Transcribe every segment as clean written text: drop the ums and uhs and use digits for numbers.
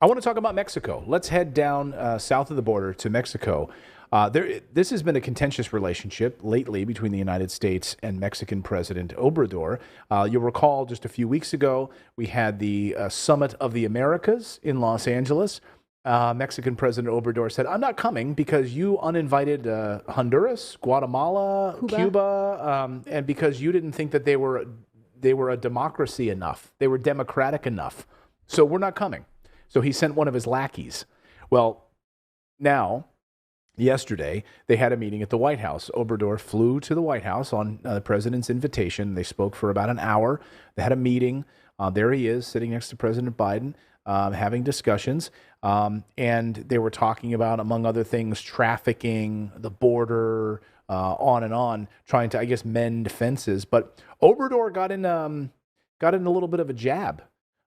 I want to talk about Mexico. Let's head down south of the border to Mexico. This has been a contentious relationship lately between the United States and Mexican President Obrador. You'll recall just a few weeks ago, we had the Summit of the Americas in Los Angeles. Mexican President Obrador said, I'm not coming because you uninvited Honduras, Guatemala, Cuba, and because you didn't think that they were a democracy enough. They were democratic enough. So we're not coming. So he sent one of his lackeys. Well, now, yesterday, they had a meeting at the White House. Obrador flew to the White House on the president's invitation. They spoke for about an hour. They had a meeting. There he is, sitting next to President Biden, having discussions. And they were talking about, among other things, trafficking, the border, on and on, trying to, I guess, mend fences. But Obrador got in a little bit of a jab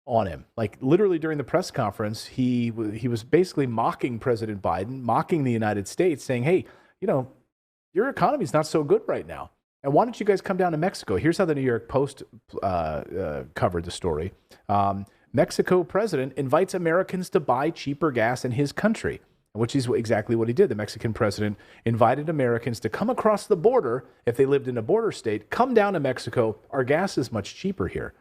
on him. Like literally during the press conference, he was basically mocking President Biden, mocking the United States, saying, hey, your economy's not so good right now. And why don't you guys come down to Mexico? Here's how the New York Post covered the story. Mexico president invites Americans to buy cheaper gas in his country, which is exactly what he did. The Mexican president invited Americans to come across the border. If they lived in a border state, come down to Mexico. Our gas is much cheaper here.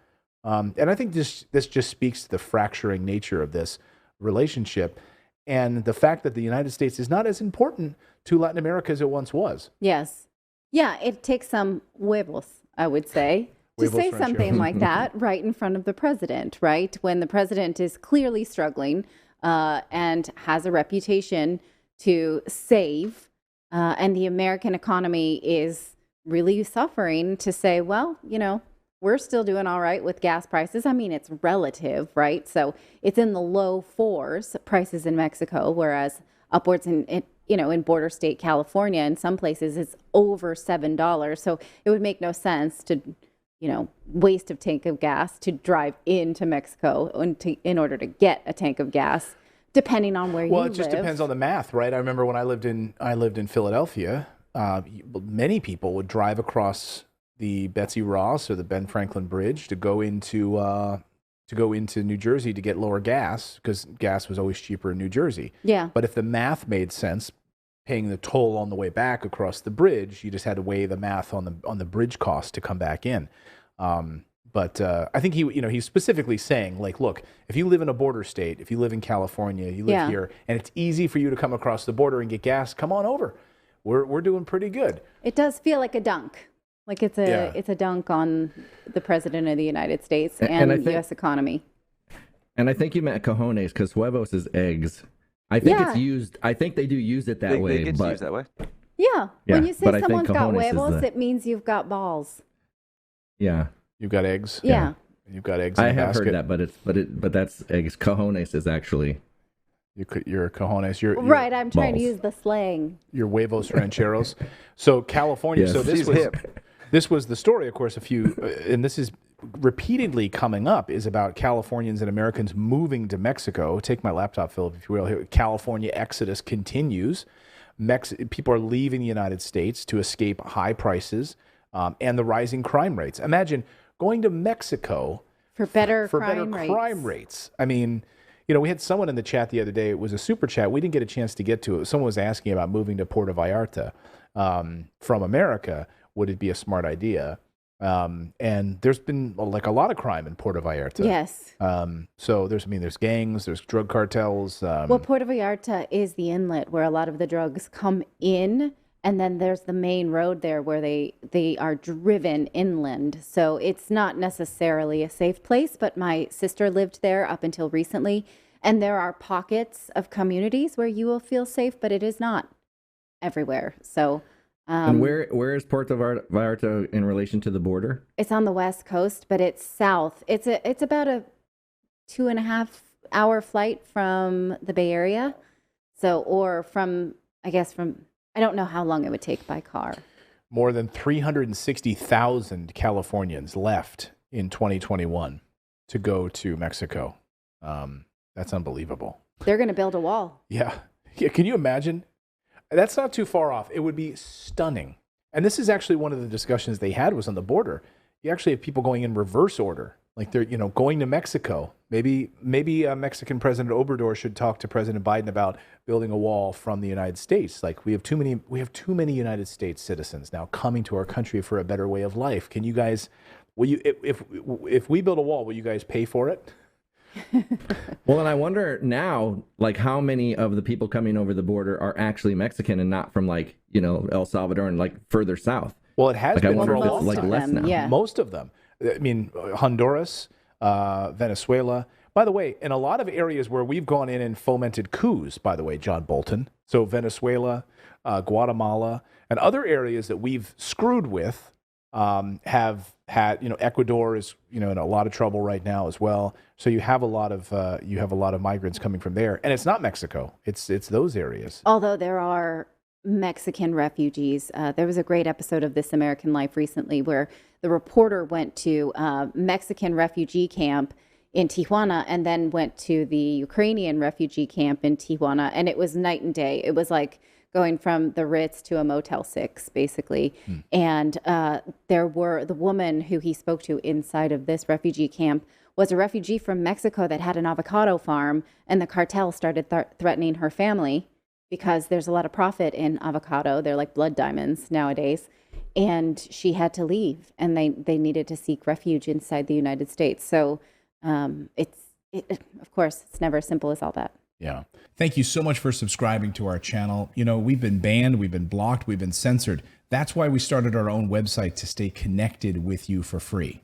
And I think this just speaks to the fracturing nature of this relationship and the fact that the United States is not as important to Latin America as it once was. Yes. Yeah, it takes some huevos, I would say, to say something like that right in front of the president, right? When the president is clearly struggling and has a reputation to save, and the American economy is really suffering, to say, well, we're still doing all right with gas prices. I mean, it's relative, right? So it's in the low fours prices in Mexico, whereas upwards in border state California, in some places it's over $7. So it would make no sense to, waste a tank of gas to drive into Mexico in order to get a tank of gas, depending on where you live. Well, it just depends on the math, right? I remember when I lived in Philadelphia, many people would drive across the Betsy Ross or the Ben Franklin Bridge to go into New Jersey to get lower gas, because gas was always cheaper in New Jersey. Yeah. But if the math made sense, paying the toll on the way back across the bridge, you just had to weigh the math on the bridge cost to come back in. But I think he's specifically saying, like, look, if you live in a border state, if you live in California, you live here, and it's easy for you to come across the border and get gas, come on over. We're doing pretty good. It does feel like a dunk. Like it's a dunk on the president of the United States and the U.S. economy. And I think you meant cojones, because huevos is eggs. I think it's used. I think they do use it that way. It's used that way. Yeah. When you say someone's got huevos, it means you've got balls. Yeah. You've got eggs. Yeah. You've got eggs. In I the have basket. heard that, but that's eggs. Cojones is actually. Your cojones. Your right. I'm trying balls. to use the slang. Your huevos rancheros. So California. Yes. So She's hip. This was the story, of course, and this is repeatedly coming up, is about Californians and Americans moving to Mexico. Take my laptop, Philip, if you will. Here, California exodus continues. People are leaving the United States to escape high prices and the rising crime rates. Imagine going to Mexico for better crime rates. I mean, we had someone in the chat the other day. It was a super chat. We didn't get a chance to get to it. Someone was asking about moving to Puerto Vallarta from America. Would it be a smart idea? And there's been like a lot of crime in Puerto Vallarta. Yes. So there's gangs, there's drug cartels. Well, Puerto Vallarta is the inlet where a lot of the drugs come in, and then there's the main road there where they are driven inland. So it's not necessarily a safe place, but my sister lived there up until recently, and there are pockets of communities where you will feel safe, but it is not everywhere. So and where is Puerto Vallarta in relation to the border? It's on the west coast, but it's south. It's about a 2.5 hour flight from the Bay Area. So, or I don't know how long it would take by car. More than 360,000 Californians left in 2021 to go to Mexico. That's unbelievable. They're going to build a wall. Yeah. Can you imagine? That's not too far off. It would be stunning. And this is actually one of the discussions they had was on the border. You actually have people going in reverse order. Like they're, going to Mexico. Maybe Mexican President Obrador should talk to President Biden about building a wall from the United States. Like we have too many United States citizens now coming to our country for a better way of life. Can you guys, if we build a wall, will you guys pay for it? Well, and I wonder now, like how many of the people coming over the border are actually Mexican and not from like, El Salvador and like further south. Well, it has been for a long like time. less now. Yeah. Most of them. I mean, Honduras, Venezuela. By the way, in a lot of areas where we've gone in and fomented coups, by the way, John Bolton. So Venezuela, Guatemala, and other areas that we've screwed with have had, Ecuador is, in a lot of trouble right now as well. So you have a lot of migrants coming from there, and it's not Mexico. It's those areas. Although there are Mexican refugees. There was a great episode of This American Life recently where the reporter went to a Mexican refugee camp in Tijuana and then went to the Ukrainian refugee camp in Tijuana. And it was night and day. It was like going from the Ritz to a Motel 6, basically. And the woman who he spoke to inside of this refugee camp was a refugee from Mexico that had an avocado farm, and the cartel started threatening her family because there's a lot of profit in avocado. They're like blood diamonds nowadays. And she had to leave, and they needed to seek refuge inside the United States. So of course, it's never as simple as all that. Yeah. Thank you so much for subscribing to our channel. We've been banned, we've been blocked, we've been censored. That's why we started our own website, to stay connected with you for free.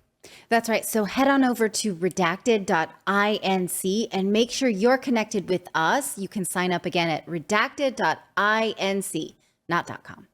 That's right. So head on over to redacted.inc and make sure you're connected with us. You can sign up again at redacted.inc, not .com.